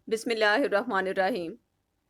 बिस्मिल्लाहिर्रहमानिर्रहीम।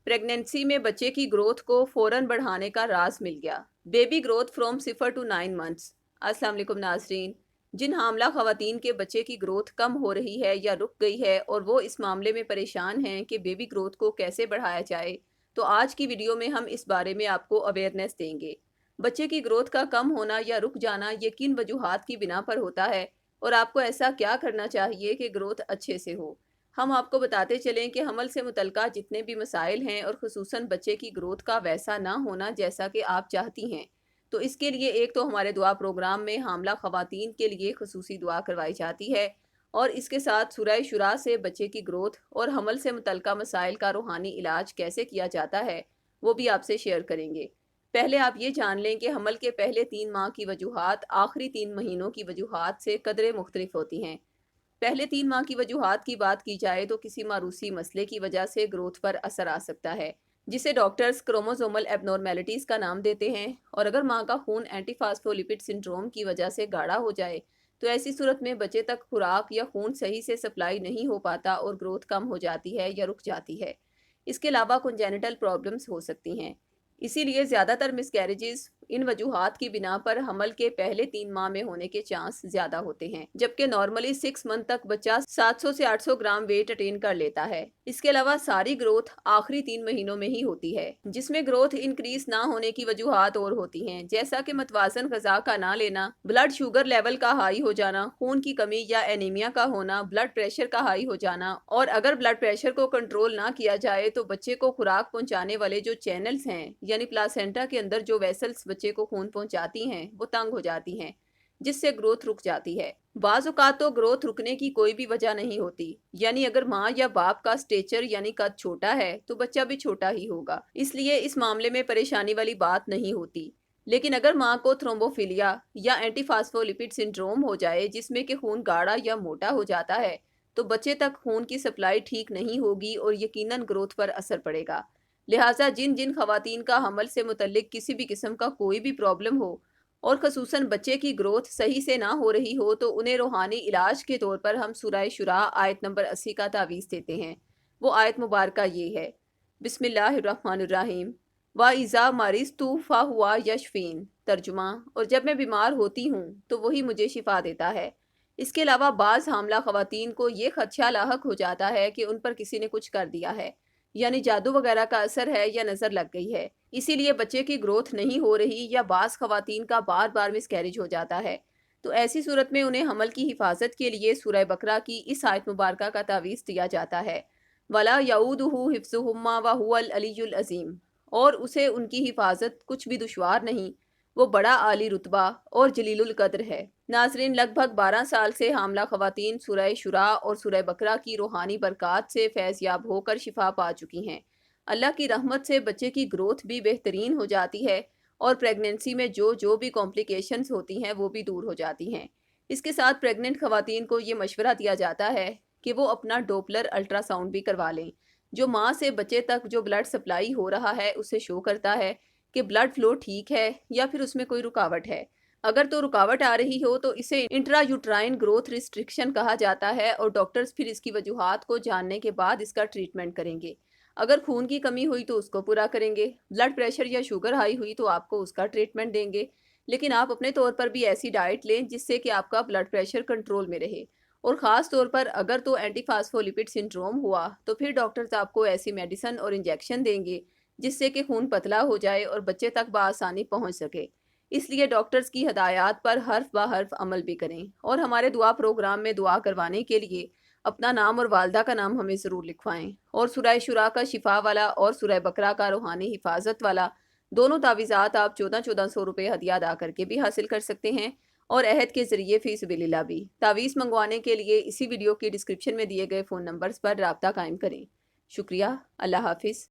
प्रेगनेंसी में बच्चे की ग्रोथ को फ़ौरन बढ़ाने का राज मिल गया। Baby growth from 0 to 9 months। अस्सलाम वालेकुम नाज़रीन। जिन हामला ख़वातीन के बच्चे की ग्रोथ कम हो रही है या रुक गई है और वो इस मामले में परेशान हैं कि बेबी ग्रोथ को कैसे बढ़ाया जाए, तो आज की वीडियो में हम इस बारे में आपको अवेयरनेस देंगे। बच्चे की ग्रोथ का कम होना या रुक जाना ये किन वजूहात की बिना पर होता है और आपको ऐसा क्या करना चाहिए कि ग्रोथ अच्छे से हो। हम आपको बताते चलें कि हमल से मुतल्लिका जितने भी मसाइल हैं और ख़ुसूसन बच्चे की ग्रोथ का वैसा ना होना जैसा कि आप चाहती हैं, तो इसके लिए एक तो हमारे दुआ प्रोग्राम में हामला ख़वातीन के लिए खसूसी दुआ करवाई जाती है और इसके साथ सूरह शुरा से बच्चे की ग्रोथ और हमल से मुतल्लिका मसाइल का रूहानी इलाज कैसे किया जाता है वो भी आपसे शेयर करेंगे। पहले आप ये जान लें कि हमल के पहले 3 माह की वजूहात आखिरी 3 महीनों की वजूहात से कदरे मुख्तलिफ होती हैं। पहले 3 माह की वजूहात की बात की जाए तो किसी मारूसी मसले की वजह से ग्रोथ पर असर आ सकता है, जिसे डॉक्टर्स क्रोमोसोमल एबनॉर्मेलिटीज़ का नाम देते हैं। और अगर माँ का खून एंटीफास्फोलिपिड सिंड्रोम की वजह से गाढ़ा हो जाए तो ऐसी सूरत में बच्चे तक खुराक या खून सही से सप्लाई नहीं हो पाता और ग्रोथ कम हो जाती है या रुक जाती है। इसके अलावा कंजेनिटल प्रॉब्लम्स हो सकती हैं। इसीलिए ज़्यादातर मिसकैरेजेस इन वजूहात की बिना पर हमल के पहले 3 माह में होने के चांस ज़्यादा होते हैं, जबकि नॉर्मली 6 मंथ तक बच्चा 700 से 800 ग्राम वेट अटेन कर लेता है। इसके अलावा सारी ग्रोथ आखिरी 3 महीनों में ही होती है, जिसमें ग्रोथ इंक्रीज ना होने की वजूहात और होती हैं, जैसा कि मतवाजन गजा का ना लेना, ब्लड शुगर लेवल का हाई हो जाना, खून की कमी या एनीमिया का होना, ब्लड प्रेशर का हाई हो जाना। और अगर ब्लड प्रेशर को कंट्रोल ना किया जाए तो बच्चे को खुराक पहुंचाने वाले जो चैनल्स हैं यानी प्लासेंटा के अंदर जो वेसल्स बच्चे को खून पहुंचाती हैं वो तंग हो जाती हैं, जिससे ग्रोथ रुक जाती है। बाज़ औक़ात तो ग्रोथ रुकने की कोई भी वजह नहीं होती, यानी अगर माँ या बाप का स्टेचर यानी कद छोटा है तो बच्चा भी छोटा ही होगा, इसलिए इस मामले में परेशानी वाली बात नहीं होती। लेकिन अगर माँ को थ्रोम्बोफिलिया या एंटीफास्फोलिपिड सिंड्रोम हो जाए जिसमें कि खून गाढ़ा या मोटा हो जाता है, तो बच्चे तक खून की सप्लाई ठीक नहीं होगी और यकीनन ग्रोथ पर असर पड़ेगा। लिहाजा जिन जिन खवातीन का हमल से मुतल्लिक किसी भी किस्म का कोई भी प्रॉब्लम हो और खसूसन बच्चे की ग्रोथ सही से ना हो रही हो, तो उन्हें रूहानी इलाज के तौर पर हम सूरह शुरा आयत नंबर 80 का तावीज़ देते हैं। वो आयत मुबारका ये है, बिस्मिल्लाहिर्रहमानिर्रहीम व इज़ा मरिज़्तु फ़हुवा यशफ़ीन। तर्जुमा, और जब मैं बीमार होती हूँ तो वही मुझे शिफा देता है। इसके अलावा बाज़ हामला खवातीन को ये खदशा लाहक हो जाता है कि उन पर किसी ने कुछ कर दिया है, यानी जादू वगैरह का असर है या नज़र लग गई है, इसीलिए बच्चे की ग्रोथ नहीं हो रही, या बाज़ खवातीन का बार बार मिसकैरेज हो जाता है। तो ऐसी सूरत में उन्हें हमल की हिफाजत के लिए सूरह बकरा की इस आयत मुबारका का तावीज़ दिया जाता है, वला यऊदुहु हिफ्ज़ुहुम्मा व हुवल अलियुल अज़ीम। और उसे उनकी हिफाजत कुछ भी दुश्वार नहीं, वो बड़ा आली रुतबा और जलीलुल कद्र है। नाजरीन, लगभग 12 साल से हामला खवातीन सूरह शुरा और सूरह बकरा की रूहानी बरक़ात से फैज़याब होकर शिफा पा चुकी हैं। अल्लाह की रहमत से बच्चे की ग्रोथ भी बेहतरीन हो जाती है और प्रेगनेंसी में जो जो भी कॉम्प्लिकेशंस होती हैं वो भी दूर हो जाती हैं। इसके साथ प्रेग्नेंट खवातीन को ये मशवरा दिया जाता है कि वो अपना डोपलर अल्ट्रासाउंड भी करवा लें, जो माँ से बच्चे तक जो ब्लड सप्लाई हो रहा है उसे शो करता है कि ब्लड फ्लो ठीक है या फिर उसमें कोई रुकावट है। अगर तो रुकावट आ रही हो तो इसे इंट्रा यूट्राइन ग्रोथ रिस्ट्रिक्शन कहा जाता है और डॉक्टर्स फिर इसकी वजूहात को जानने के बाद इसका ट्रीटमेंट करेंगे। अगर खून की कमी हुई तो उसको पूरा करेंगे, ब्लड प्रेशर या शुगर हाई हुई तो आपको उसका ट्रीटमेंट देंगे। लेकिन आप अपने तौर पर भी ऐसी डाइट लें जिससे कि आपका ब्लड प्रेशर कंट्रोल में रहे। और ख़ास तौर पर अगर तो एंटीफास्फोलिपिड सिंड्रोम हुआ तो फिर डॉक्टर्स आपको ऐसी मेडिसिन और इंजेक्शन देंगे जिससे कि खून पतला हो जाए और बच्चे तक बआसानी पहुंच सके। इसलिए डॉक्टर्स की हदायत पर हर्फ ब हर्फ अमल भी करें और हमारे दुआ प्रोग्राम में दुआ करवाने के लिए अपना नाम और वालदा का नाम हमें ज़रूर लिखवाएं। और सूरह शुरा का शिफा वाला और सूरह बकरा का रूहानी हिफाजत वाला दोनों तावीज़ात आप 1400 रुपये हदिया अदा करके भी हासिल कर सकते हैं और अहद के ज़रिए फ़ी सबिलिल्लाह भी। तावीज़ मंगवाने के लिए इसी वीडियो की डिस्क्रिप्शन में दिए गए फ़ोन नंबर्स पर रब्ता कायम करें। शुक्रिया। अल्लाह हाफिज़।